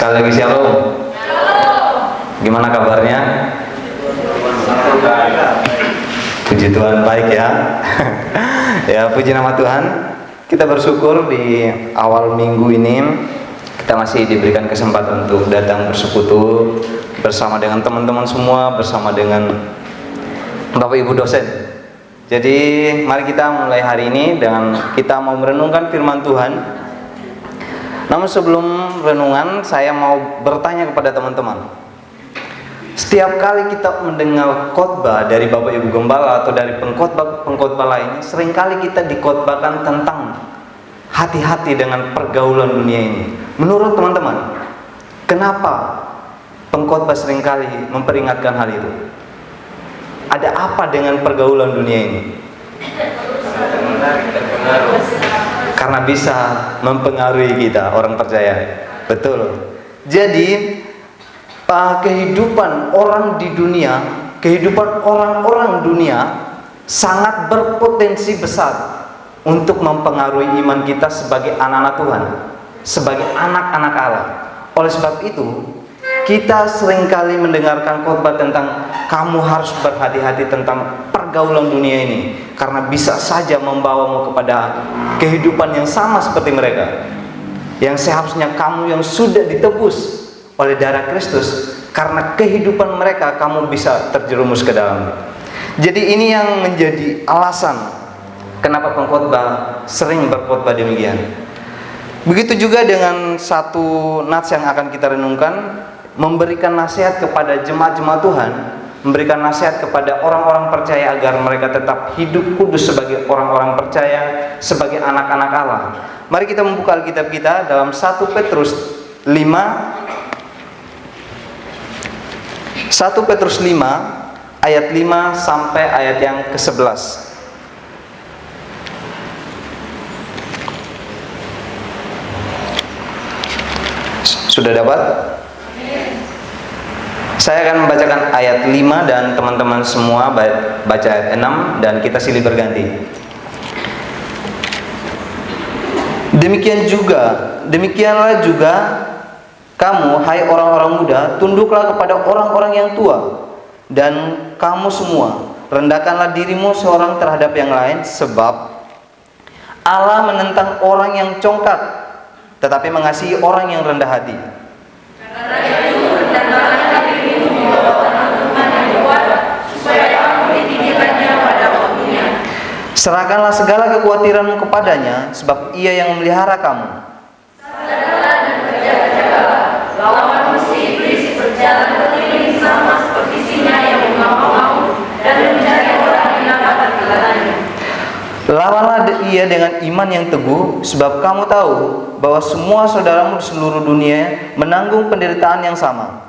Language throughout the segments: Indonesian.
Sekali lagi shalom. Gimana kabarnya? Puji Tuhan, baik ya. Ya, puji nama Tuhan. Kita bersyukur di awal minggu ini kita masih diberikan kesempatan untuk datang bersekutu bersama dengan teman-teman semua, bersama dengan Bapak Ibu dosen. Jadi mari kita mulai hari ini dengan kita mau merenungkan firman Tuhan. Namun sebelum renungan, saya mau bertanya kepada teman-teman. Setiap kali kita mendengar khotbah dari Bapak Ibu Gembala atau dari pengkhotbah lainnya, seringkali kita dikhotbahkan tentang hati-hati dengan pergaulan dunia ini. Menurut teman-teman, kenapa pengkhotbah seringkali memperingatkan hal itu? Ada apa dengan pergaulan dunia ini? Karena bisa mempengaruhi kita, orang percaya. Betul. Jadi kehidupan orang di dunia, kehidupan orang-orang dunia sangat berpotensi besar untuk mempengaruhi iman kita sebagai anak-anak Tuhan, sebagai anak-anak Allah. Oleh sebab itu, kita seringkali mendengarkan khotbah tentang kamu harus berhati-hati tentang pergaulan dunia ini, karena bisa saja membawamu kepada kehidupan yang sama seperti mereka, yang seharusnya kamu yang sudah ditebus oleh darah Kristus, karena kehidupan mereka kamu bisa terjerumus ke dalam. Jadi ini yang menjadi alasan kenapa pengkhotbah sering berkhotbah demikian. Begitu juga dengan satu nats yang akan kita renungkan, memberikan nasihat kepada jemaat-jemaat Tuhan, memberikan nasihat kepada orang-orang percaya agar mereka tetap hidup kudus sebagai orang-orang percaya, sebagai anak-anak Allah. Mari kita membuka Alkitab kita dalam 1 Petrus 5 ayat 5 sampai ayat yang ke-11. Sudah dapat? Saya akan membacakan ayat 5 dan teman-teman semua baca ayat 6 dan kita silih berganti. Demikianlah juga kamu, hai orang-orang muda, tunduklah kepada orang-orang yang tua. Dan kamu semua, rendahkanlah dirimu seorang terhadap yang lain, sebab Allah menentang orang yang congkak, tetapi mengasihi orang yang rendah hati. Serahkanlah segala kekhawatiranmu kepadanya, sebab Ia yang memelihara kamu. Sadarlah dan berjaga-jagalah, lawan musuh iblis berjalan keliling sama seperti singa yang mengamau-mau dan mencari orang yang dapat dilalainya. Lawanlah ia dengan iman yang teguh, sebab kamu tahu bahwa semua saudaramu di seluruh dunia menanggung penderitaan yang sama.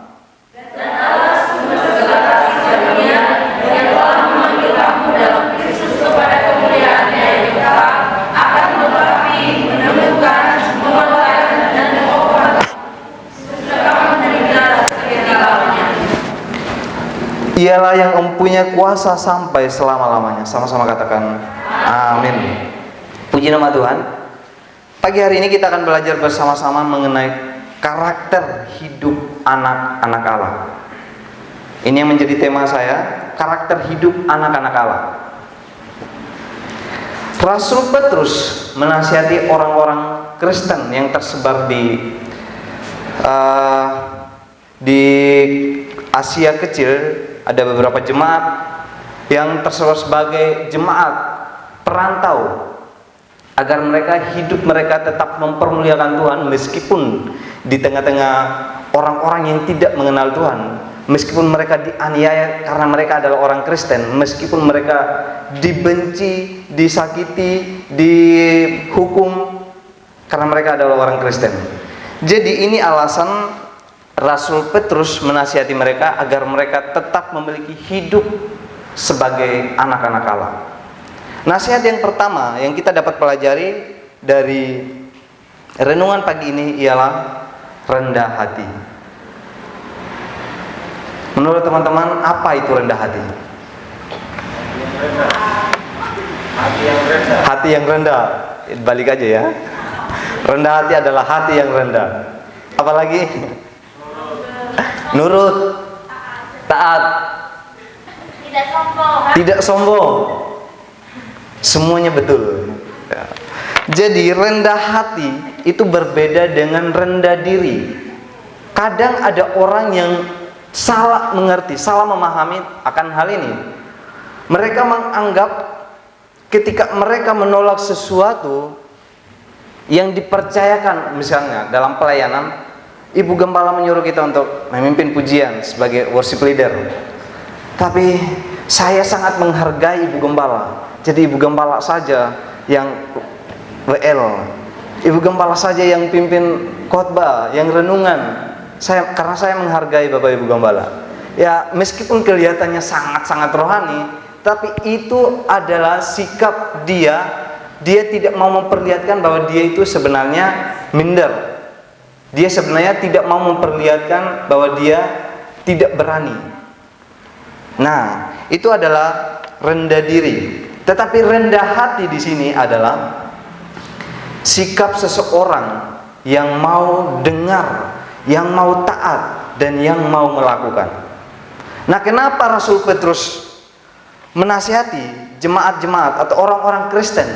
Dan Allah sumber segala kasih karunia yang telah memanggil kamu dalam Kristus kepada kemuliaan-Nya yang kekal, akan melengkapi, menemukan, menguatkan dan mengokohkan sesudah kamu meninggal seketika-lamanya. Ialah yang mempunyai kuasa sampai selama-lamanya. Sama-sama katakan amin. Puji nama Tuhan. Pagi hari ini kita akan belajar bersama-sama mengenai karakter hidup anak-anak Allah. Ini yang menjadi tema saya, karakter hidup anak-anak Allah. Rasul Petrus menasihati orang-orang Kristen yang tersebar di Asia Kecil. Ada beberapa jemaat yang tersebar sebagai jemaat perantau, agar hidup mereka tetap mempermuliakan Tuhan meskipun di tengah-tengah orang-orang yang tidak mengenal Tuhan, meskipun mereka dianiaya karena mereka adalah orang Kristen, meskipun mereka dibenci, disakiti, dihukum karena mereka adalah orang Kristen. Jadi ini alasan Rasul Petrus menasihati mereka agar mereka tetap memiliki hidup sebagai anak-anak Allah. Nasihat yang pertama yang kita dapat pelajari dari renungan pagi ini ialah rendah hati. Menurut teman-teman, apa itu rendah hati? Hati yang rendah. Balik aja ya. Rendah hati adalah hati yang rendah. Apalagi nurut, taat, tidak sombong. Semuanya betul. Ya. Jadi rendah hati itu berbeda dengan rendah diri. Kadang ada orang yang salah mengerti, salah memahami akan hal ini. Mereka menganggap ketika mereka menolak sesuatu yang dipercayakan, misalnya dalam pelayanan, Ibu Gembala menyuruh kita untuk memimpin pujian sebagai worship leader. Tapi saya sangat menghargai Ibu Gembala. Jadi Ibu Gembala saja yang WL, Ibu Gembala saja yang pimpin khotbah, yang renungan. Karena saya menghargai Bapak Ibu Gembala. Ya, meskipun kelihatannya sangat-sangat rohani, tapi itu adalah sikap dia. Dia tidak mau memperlihatkan bahwa dia itu sebenarnya minder. Dia sebenarnya tidak mau memperlihatkan bahwa dia tidak berani. Nah, itu adalah rendah diri. Tetapi rendah hati di sini adalah sikap seseorang yang mau dengar, yang mau taat, dan yang mau melakukan. Nah, kenapa Rasul Petrus menasihati jemaat-jemaat atau orang-orang Kristen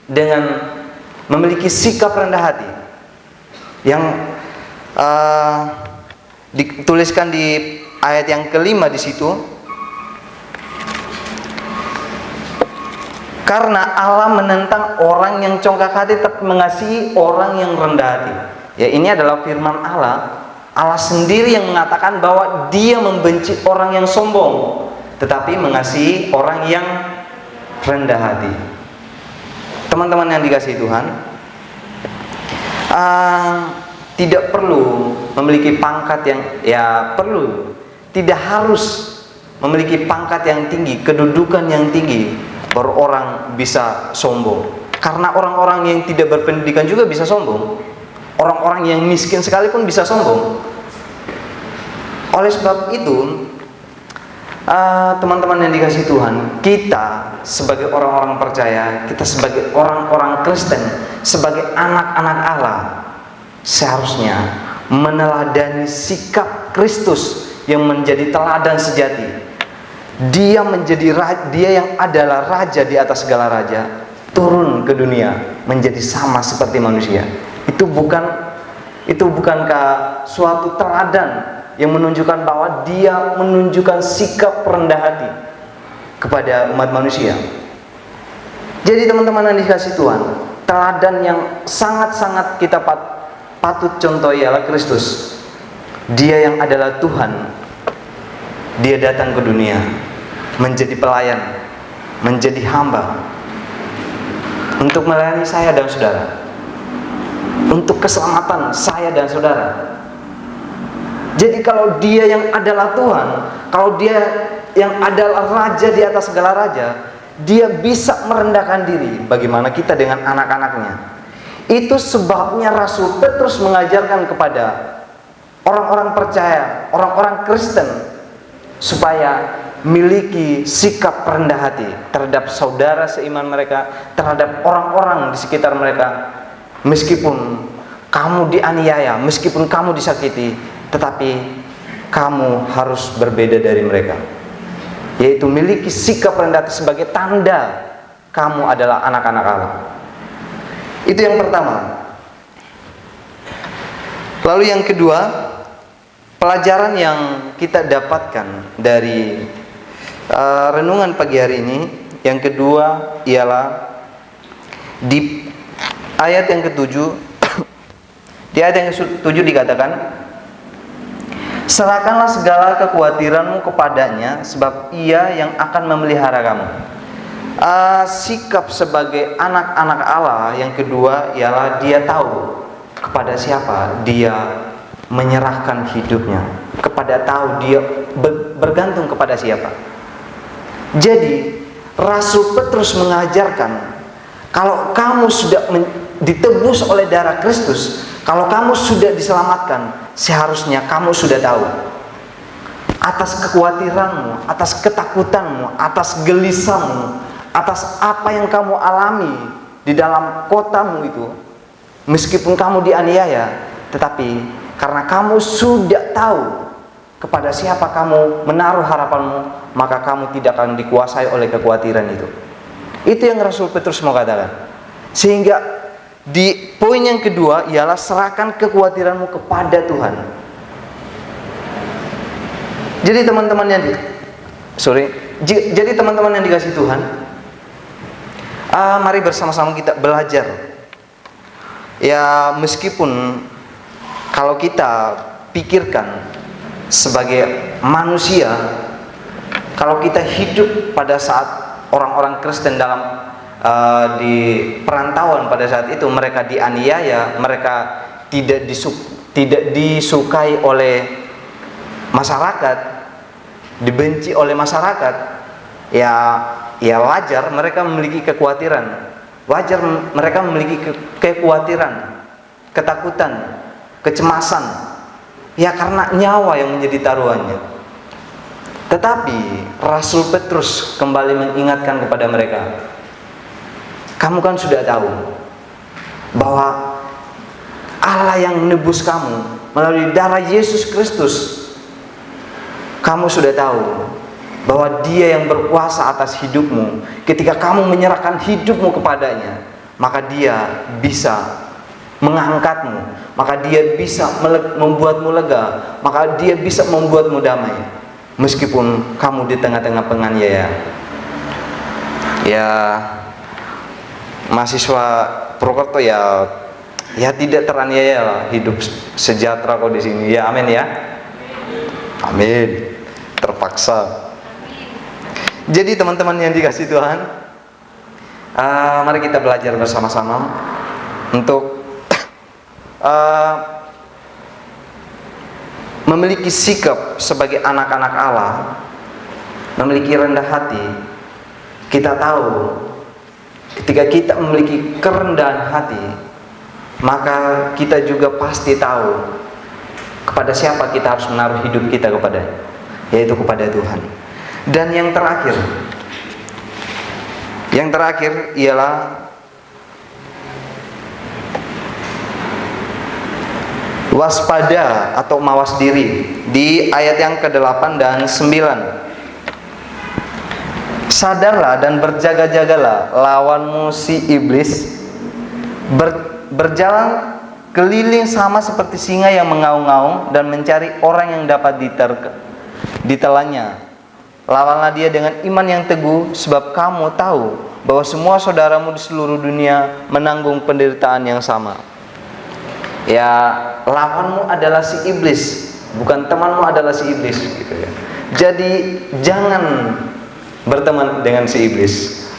dengan memiliki sikap rendah hati? Yang dituliskan di ayat yang kelima di situ, karena Allah menentang orang yang congkak hati tapi mengasihi orang yang rendah hati. Ya, ini adalah firman Allah. Allah sendiri yang mengatakan bahwa Dia membenci orang yang sombong, tetapi mengasihi orang yang rendah hati. Teman-teman yang dikasihi Tuhan, tidak perlu memiliki pangkat yang, tidak harus memiliki pangkat yang tinggi, kedudukan yang tinggi baru orang bisa sombong. Karena orang-orang yang tidak berpendidikan juga bisa sombong. Orang-orang yang miskin sekalipun bisa sombong. Oleh sebab itu, teman-teman yang dikasihi Tuhan, kita sebagai orang-orang percaya, kita sebagai orang-orang Kristen, sebagai anak-anak Allah, seharusnya meneladani sikap Kristus yang menjadi teladan sejati. Dia yang adalah raja di atas segala raja, turun ke dunia menjadi sama seperti manusia. Itu bukankah suatu teladan yang menunjukkan bahwa Dia menunjukkan sikap rendah hati kepada umat manusia? Jadi teman-teman yang dikasihi Tuhan, teladan yang sangat-sangat kita patut contoh ialah Kristus. Dia yang adalah Tuhan, Dia datang ke dunia menjadi pelayan, menjadi hamba untuk melayani saya dan saudara, untuk keselamatan saya dan saudara. Jadi kalau Dia yang adalah Tuhan, kalau Dia yang adalah raja di atas segala raja, Dia bisa merendahkan diri. Bagaimana kita dengan anak-anaknya? Itu sebabnya Rasul Petrus mengajarkan kepada orang-orang percaya, orang-orang Kristen, supaya miliki sikap rendah hati terhadap saudara seiman mereka, terhadap orang-orang di sekitar mereka. Meskipun kamu dianiaya, meskipun kamu disakiti, tetapi kamu harus berbeda dari mereka, yaitu miliki sikap rendah hati sebagai tanda kamu adalah anak-anak Allah. Itu yang pertama. Lalu yang kedua, pelajaran yang kita dapatkan dari renungan pagi hari ini, yang kedua ialah di ayat yang ketujuh. Di ayat yang ketujuh dikatakan, serahkanlah segala kekhawatiranmu kepadanya, sebab Ia yang akan memelihara kamu. Sikap sebagai anak-anak Allah yang kedua ialah dia tahu kepada siapa dia menyerahkan hidupnya, kepada tahu dia bergantung kepada siapa. Jadi Rasul Petrus mengajarkan, kalau kamu sudah ditebus oleh darah Kristus, kalau kamu sudah diselamatkan, seharusnya kamu sudah tahu atas kekhawatiranmu, atas ketakutanmu, atas gelisahmu, atas apa yang kamu alami di dalam kotamu itu, meskipun kamu dianiaya, tetapi karena kamu sudah tahu kepada siapa kamu menaruh harapanmu, maka kamu tidak akan dikuasai oleh kekhawatiran itu. Itu yang Rasul Petrus mau katakan. Sehingga di poin yang kedua ialah serahkan kekhawatiranmu kepada Tuhan. Jadi teman-teman yang dikasih Tuhan, mari bersama-sama kita belajar. Ya, meskipun kalau kita pikirkan sebagai manusia, kalau kita hidup pada saat orang-orang Kristen dalam di perantauan pada saat itu, mereka dianiaya, mereka tidak disukai oleh masyarakat, dibenci oleh masyarakat, ya wajar mereka memiliki kekhawatiran. Wajar mereka memiliki kekhawatiran, ketakutan, kecemasan. Ya, karena nyawa yang menjadi taruhannya. Tetapi Rasul Petrus kembali mengingatkan kepada mereka, kamu kan sudah tahu bahwa Allah yang menebus kamu melalui darah Yesus Kristus. Kamu sudah tahu bahwa Dia yang berkuasa atas hidupmu. Ketika kamu menyerahkan hidupmu kepadanya, maka Dia bisa mengangkatmu, maka Dia bisa membuatmu lega, maka Dia bisa membuatmu damai. Meskipun kamu di tengah-tengah penganiayaan. Ya, mahasiswa Purwokerto ya tidak teraniaya lah, hidup sejahtera kok di sini. Ya, amin ya. Amin. Terpaksa. Jadi teman-teman yang dikasih Tuhan, mari kita belajar bersama-sama untuk memiliki sikap sebagai anak-anak Allah, memiliki rendah hati. Kita tahu ketika kita memiliki kerendahan hati, maka kita juga pasti tahu kepada siapa kita harus menaruh hidup kita kepada, yaitu kepada Tuhan. Dan yang terakhir ialah waspada atau mawas diri di ayat yang ke-8 dan 9. Sadarlah dan berjaga-jagalah, lawanmu si iblis berjalan keliling sama seperti singa yang mengaum-ngaum dan mencari orang yang dapat ditelannya. Lawanlah dia dengan iman yang teguh, sebab kamu tahu bahwa semua saudaramu di seluruh dunia menanggung penderitaan yang sama. Ya, lawanmu adalah si iblis, bukan temanmu adalah si iblis, gitu ya. Jadi jangan berteman dengan si iblis.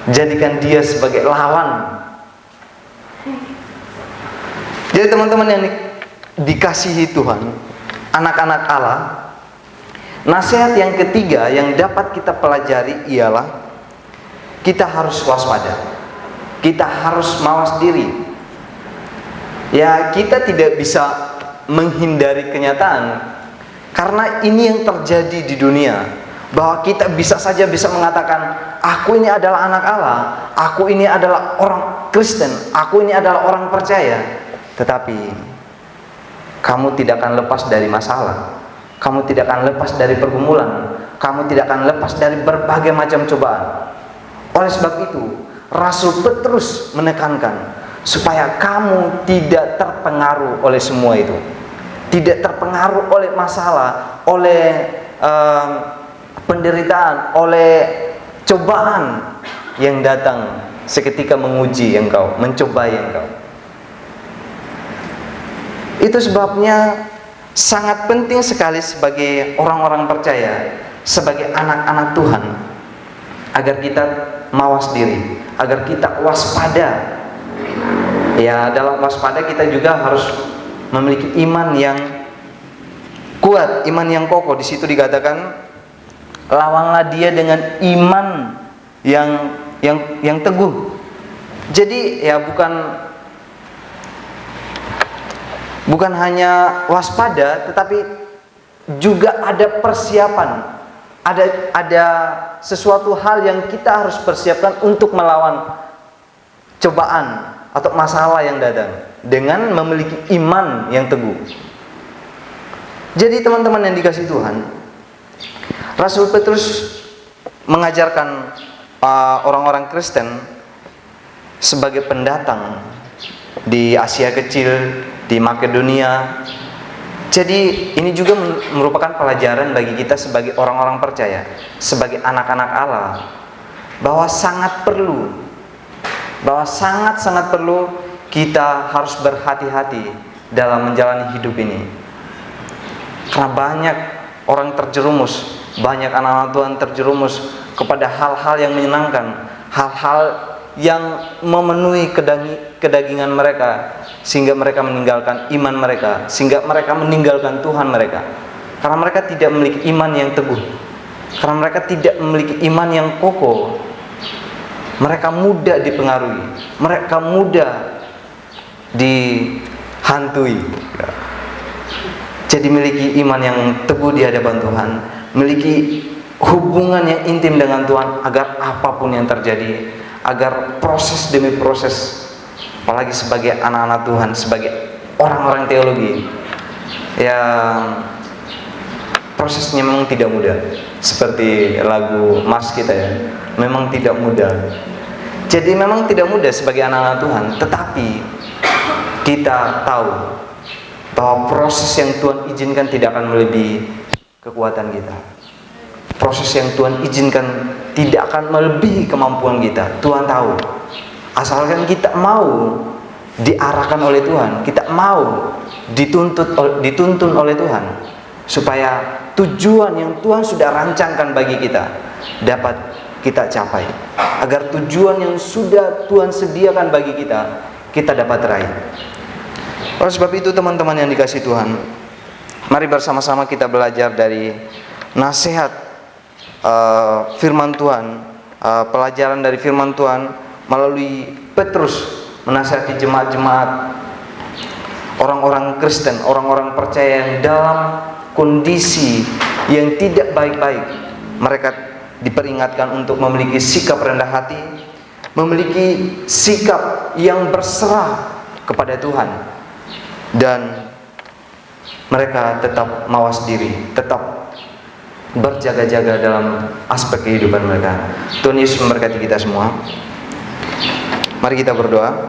Jadikan dia sebagai lawan. Jadi teman-teman yang dikasihi Tuhan, anak-anak Allah, nasihat yang ketiga yang dapat kita pelajari ialah kita harus waspada. Kita harus mawas diri. Ya, kita tidak bisa menghindari kenyataan, karena ini yang terjadi di dunia, bahwa kita bisa mengatakan, aku ini adalah anak Allah, aku ini adalah orang Kristen, aku ini adalah orang percaya. Tetapi kamu tidak akan lepas dari masalah, kamu tidak akan lepas dari pergumulan, kamu tidak akan lepas dari berbagai macam cobaan. Oleh sebab itu, Rasul Petrus menekankan supaya kamu tidak terpengaruh oleh semua itu, tidak terpengaruh oleh masalah, oleh penderitaan, oleh cobaan yang datang seketika menguji engkau, mencobai engkau. Itu sebabnya sangat penting sekali sebagai orang-orang percaya, sebagai anak-anak Tuhan, agar kita mawas diri, agar kita waspada. Ya, dalam waspada kita juga harus memiliki iman yang kuat, iman yang kokoh. Di situ dikatakan, lawanlah dia dengan iman yang teguh. Jadi ya bukan hanya waspada, tetapi juga ada persiapan. Ada sesuatu hal yang kita harus persiapkan untuk melawan cobaan atau masalah yang datang dengan memiliki iman yang teguh. Jadi teman-teman yang dikasihi Tuhan, Rasul Petrus mengajarkan orang-orang Kristen sebagai pendatang di Asia Kecil, di Makedonia. Jadi ini juga merupakan pelajaran bagi kita sebagai orang-orang percaya, sebagai anak-anak Allah, bahwa sangat perlu kita harus berhati-hati dalam menjalani hidup ini. Karena banyak orang terjerumus, banyak anak-anak Tuhan terjerumus kepada hal-hal yang menyenangkan, hal-hal yang memenuhi kedagingan mereka, sehingga mereka meninggalkan iman mereka, sehingga mereka meninggalkan Tuhan mereka. Karena mereka tidak memiliki iman yang teguh, karena mereka tidak memiliki iman yang kokoh. Mereka mudah dipengaruhi, mereka mudah dihantui. Jadi miliki iman yang teguh di hadapan Tuhan, miliki hubungan yang intim dengan Tuhan, agar apapun yang terjadi, agar proses demi proses, apalagi sebagai anak-anak Tuhan, sebagai orang-orang teologi, ya prosesnya memang tidak mudah. Seperti lagu Mas kita ya, memang tidak mudah. Jadi memang tidak mudah sebagai anak-anak Tuhan, tetapi kita tahu bahwa proses yang Tuhan izinkan tidak akan melebihi kekuatan kita. Proses yang Tuhan izinkan tidak akan melebihi kemampuan kita. Tuhan tahu. Asalkan kita mau diarahkan oleh Tuhan, kita mau dituntun oleh Tuhan, supaya tujuan yang Tuhan sudah rancangkan bagi kita dapat kita capai, agar tujuan yang sudah Tuhan sediakan bagi kita dapat raih. Oleh sebab itu teman-teman yang dikasihi Tuhan, mari bersama-sama kita belajar dari nasihat firman Tuhan, pelajaran dari firman Tuhan melalui Petrus menasihati jemaat-jemaat, orang-orang Kristen, orang-orang percaya yang dalam kondisi yang tidak baik-baik. Mereka diperingatkan untuk memiliki sikap rendah hati, memiliki sikap yang berserah kepada Tuhan, dan mereka tetap mawas diri, tetap berjaga-jaga dalam aspek kehidupan mereka. Tuhan Yesus memberkati kita semua. Mari kita berdoa.